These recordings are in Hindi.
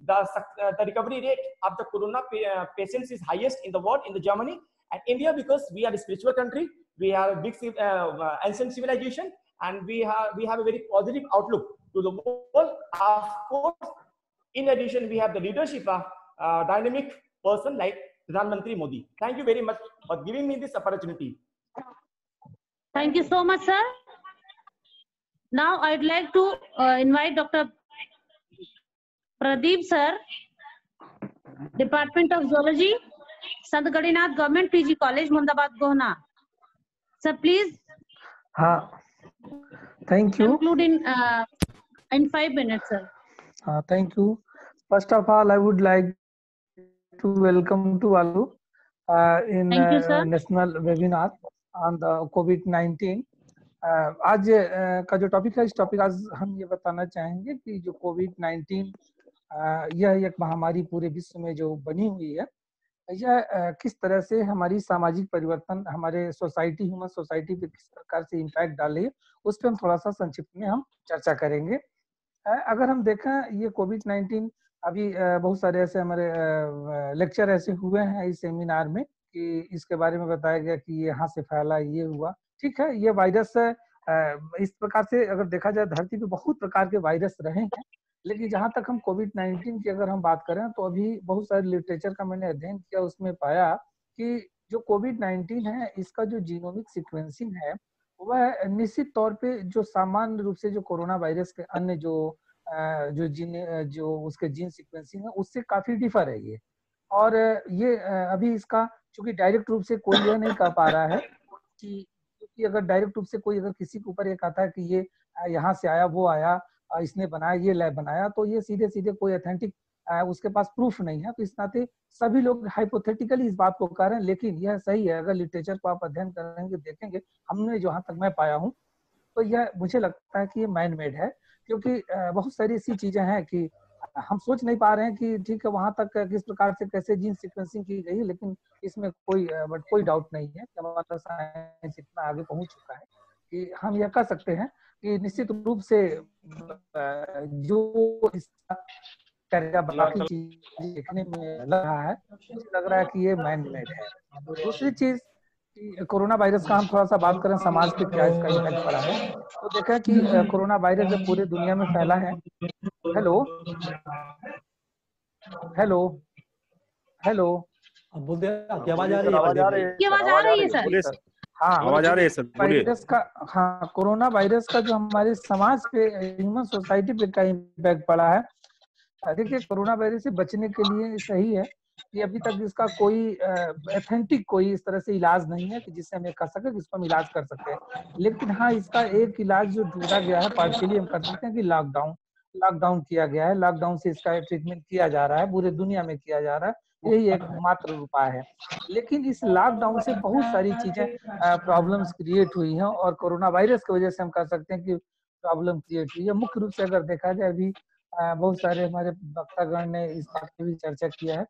the recovery rate of the corona patients is highest in the world, in the Germany. And India, because we are a spiritual country, we have a big ancient civilization, and we have a very positive outlook to the world. Of course, in addition, we have the leadership of dynamic person like Pradhan Mantri Modi. Thank you very much for giving me this opportunity. Thank you so much, sir. Now I'd like to invite Dr. Pradeep sir, Department of Zoology, Sant Gadinath Government PG College, Mundabad, Gohna. Sir, please. Thank you. Conclude in 5 minutes, sir. Thank you. First of all, I would like to welcome to all in national webinar on the COVID-19. आज का जो टॉपिक है, इस टॉपिक आज हम ये बताना चाहेंगे कि जो कोविड-19 यह एक महामारी पूरे विश्व में जो बनी हुई है, यह किस तरह से हमारी सामाजिक परिवर्तन, हमारे सोसाइटी, ह्यूमन सोसाइटी पे किस प्रकार से इम्पैक्ट डाले, उस पर हम थोड़ा सा संक्षिप्त में हम चर्चा करेंगे। अगर हम देखें ये कोविड-19, अभी बहुत सारे ऐसे हमारे लेक्चर ऐसे हुए हैं इस सेमिनार में कि इसके बारे में बताया गया कि ये यहाँ से फैला, ये हुआ। ठीक है, ये वायरस इस प्रकार से अगर देखा जाए धरती पे बहुत प्रकार के वायरस रहे हैं, लेकिन जहां तक हम कोविड-19 की अगर हम बात करें तो अभी बहुत सारे लिटरेचर का मैंने अध्ययन किया, उसमें पाया कि जो कोविड-19 है, इसका जो जीनोमिक सीक्वेंसिंग है वह निश्चित तौर पे जो सामान्य रूप से जो कोरोना वायरस के अन्य जो उसके जीन सीक्वेंसिंग है उससे काफी डिफर है ये। और ये अभी इसका चूंकि डायरेक्ट रूप से कोई यह नहीं कह पा रहा है कि अगर डायरेक्ट रूप से कोई अगर किसी के ऊपर ये कहता है कि ये यहाँ से आया, वो आया, इसने बनाया, ये लैब बनाया, तो ये सीधे सीधे कोई ऑथेंटिक उसके पास प्रूफ नहीं है। तो इस नाते सभी लोग हाइपोथेटिकली इस बात को कह रहे हैं, लेकिन यह सही है। अगर लिटरेचर को आप अध्ययन करेंगे, देखेंगे, हमने जहाँ तक मैं पाया हूँ तो यह मुझे लगता है कि ये मैन मेड है, क्योंकि बहुत सारी ऐसी चीजें हैं कि हम सोच नहीं पा रहे हैं कि ठीक है वहां तक किस प्रकार से कैसे जीन सीक्वेंसिंग की गई, लेकिन इसमें कोई डाउट नहीं है कि हमारा साइंस इतना आगे पहुंच चुका है कि हम यह कह सकते हैं कि निश्चित रूप से जो इसका बाकी चीज देखने में लग रहा है, मुझे लग रहा है कि ये मैन मेड है। दूसरी चीज, कोरोना वायरस का हम थोड़ा सा बात करें, समाज पे क्या इसका इम्पैक्ट पड़ा है, तो देखा कि कोरोना वायरस जब पूरे दुनिया में फैला है, हेलो हेलो हेलो बोलते हैं, आवाज आ रही है? आवाज आ रही है सर। हाँ, आवाज आ रही है सर। वायरस का, हाँ, कोरोना वायरस का जो हमारे समाज पे, ह्यूमन सोसाइटी पे क्या इम्पैक्ट पड़ा है। देखिए, कोरोना वायरस से बचने के लिए सही है कि अभी तक इसका कोई ऑथेंटिक कोई इस तरह से इलाज नहीं है कि जिससे हम ये कह सके कि इसको हम इलाज कर सकते हैं। लेकिन हाँ, इसका एक इलाज जो ढूंढा गया है पार्शियली हम कर सकते हैं कि लॉकडाउन किया गया है। लॉकडाउन से इसका ट्रीटमेंट किया जा रहा है, पूरे दुनिया में किया जा रहा है, यही एक मात्र उपाय है। लेकिन इस लॉकडाउन से बहुत सारी चीजें प्रॉब्लम्स क्रिएट हुई हैं, और कोरोना वायरस की वजह से हम कह सकते हैं कि प्रॉब्लम क्रिएट हुई है। मुख्य रूप से अगर देखा जाए, अभी बहुत सारे हमारे वक्तागण ने इस बात की भी चर्चा किया है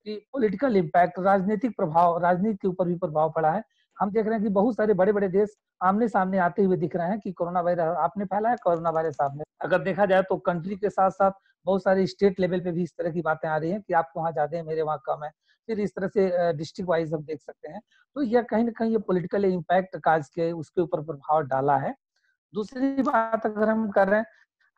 कि पॉलिटिकल इम्पैक्ट, राजनीतिक प्रभाव, राजनीति के ऊपर भी प्रभाव पड़ा है। हम देख रहे हैं कि बहुत सारे बड़े बड़े देश आमने सामने आते हुए दिख रहे हैं कि कोरोना वायरस आपने फैला है, कोरोना वायरस आपने। अगर देखा जाए तो कंट्री के साथ साथ बहुत सारे स्टेट लेवल पे भी इस तरह की बातें आ रही हैं कि आप वहाँ ज्यादा है, मेरे वहाँ कम है। फिर इस तरह से डिस्ट्रिक्ट वाइज हम देख सकते हैं। तो यह कहीं ना कहीं ये पॉलिटिकल इम्पैक्ट काज के उसके ऊपर प्रभाव डाला है। दूसरी बात अगर हम कर रहे हैं,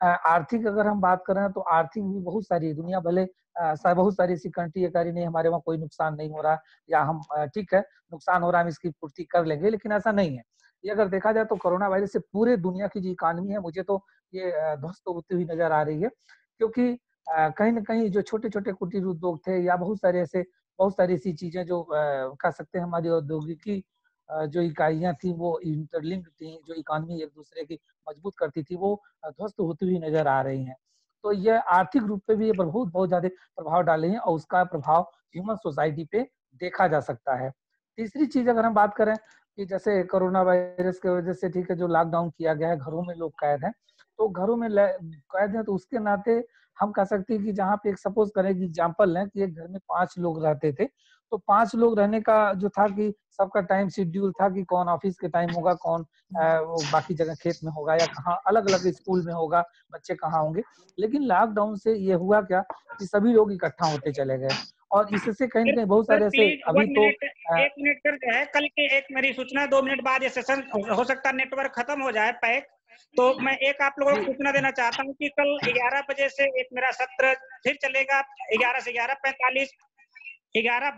आर्थिक अगर हम बात करें तो आर्थिक भी बहुत सारी दुनिया भले बहुत सारी ऐसी कंट्री है नहीं हमारे वहाँ कोई नुकसान नहीं हो रहा, या हम ठीक है नुकसान हो रहा है हम इसकी पूर्ति कर लेंगे, लेकिन ऐसा नहीं है। ये अगर देखा जाए तो कोरोना वायरस से पूरे दुनिया की जो इकानमी है, मुझे तो ये ध्वस्त होती हुई नजर आ रही है। क्योंकि कहीं ना कहीं जो छोटे छोटे कुटीर उद्योग थे, या बहुत सारी ऐसी चीजें जो कह सकते हैं हमारी औद्योगिकी जो इकाइयां थी वो इंटरलिंक थी, जो इकानमी एक दूसरे की मजबूत करती थी, वो ध्वस्त होती हुई नजर आ रही हैं। तो यह आर्थिक रूप पे भी ये बहुत ज्यादा प्रभाव डाले हैं, और उसका प्रभाव ह्यूमन सोसाइटी पे देखा जा सकता है। तीसरी चीज अगर हम बात करें कि जैसे कोरोना वायरस की वजह से ठीक है जो लॉकडाउन किया गया है, घरों में लोग कैद हैं, तो घरों में कैद हैं तो उसके नाते हम कह सकते हैं कि जहाँ पे एक सपोज करें कि एग्जाम्पल लें कि एक घर में 5 लोग रहते थे, तो 5 लोग रहने का जो था कि सबका टाइम शेड्यूल था कि कौन ऑफिस के टाइम होगा, कौन वो बाकी जगह खेत में होगा या कहाँ अलग अलग स्कूल में होगा, बच्चे कहाँ होंगे। लेकिन लॉकडाउन से ये हुआ क्या कि सभी लोग इकट्ठा होते चले गए और इससे कहीं ना कहीं बहुत सर सारे ऐसे प्लीज अभी 1 तो मिनट, 1 मिनट कर जो है कल की एक मेरी सूचना, 2 मिनट बाद ये सेशन हो सकता है नेटवर्क खत्म हो जाए पैक, तो मैं एक आप लोगों को सूचना देना चाहता हूँ कि कल 11 बजे से एक मेरा सत्र फिर चलेगा, 11 से 11:45,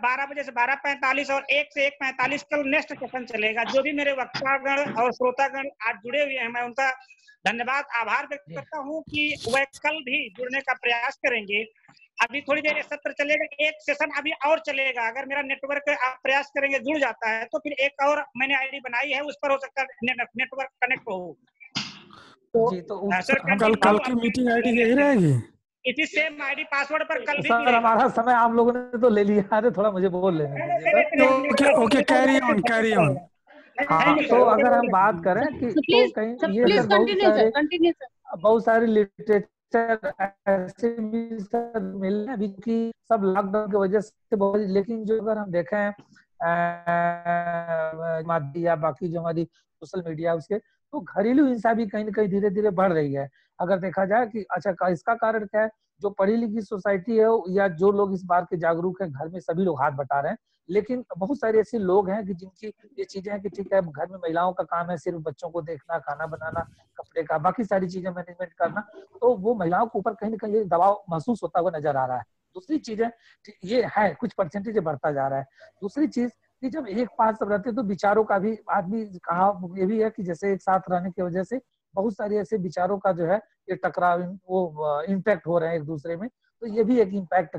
12 बजे से 12:45 और 1 से 1:45 कल नेक्स्ट सेशन चलेगा। जो भी मेरे वक्तागण और श्रोतागण आज जुड़े हुए हैं, मैं उनका धन्यवाद आभार व्यक्त करता हूँ कि वह कल भी जुड़ने का प्रयास करेंगे। अभी थोड़ी देर सत्र चलेगा, एक सेशन अभी और चलेगा, अगर मेरा नेटवर्क आप प्रयास करेंगे जुड़ जाता है तो फिर एक और मैंने आईडी बनाई है, उस पर हो सकता है नेटवर्क कनेक्ट हो। जी, तो उस सर कल की मीटिंग आईडी यही रहेगी? इसी सेम आईडी पासवर्ड पर कल भी सर हमारा समय आप लोगों ने तो ले लिया है, थोड़ा मुझे बोल लेने दीजिए sir. Okay okay, carry on carry on. हाँ, तो अगर हम बात करें कि तो कहीं ये सर बहुत सारे लिटरेचर ऐसे भी सर मिले अभी कि सब लॉकडाउन की वजह से बहुत, लेकिन जो अगर हम देखें या बाकी जो हमारी सोशल मीडिया उसके, तो घरेलू हिंसा भी कहीं ना कहीं धीरे धीरे बढ़ रही है। अगर देखा जाए कि अच्छा इसका कारण क्या है, जो पढ़ी लिखी सोसाइटी है या जो लोग इस बार के जागरूक हैं, घर में सभी लोग हाथ बटा रहे हैं, लेकिन बहुत सारे ऐसे लोग हैं कि जिनकी ये चीजें हैं कि ठीक है घर में महिलाओं का काम है सिर्फ बच्चों को देखना, खाना बनाना, कपड़े का, बाकी सारी चीजें मैनेजमेंट करना, तो वो महिलाओं के ऊपर कहीं ना कहीं दबाव महसूस होता हुआ नजर आ रहा है। दूसरी चीजें ये है कुछ परसेंटेज बढ़ता जा रहा है। दूसरी चीज कि जब एक पास सब रहते तो विचारों का भी आदमी कहा, ये भी है कि जैसे एक साथ रहने की वजह से बहुत सारे ऐसे विचारों का जो है ये टकराव वो इम्पैक्ट हो रहे हैं एक दूसरे में, तो ये भी एक इम्पैक्ट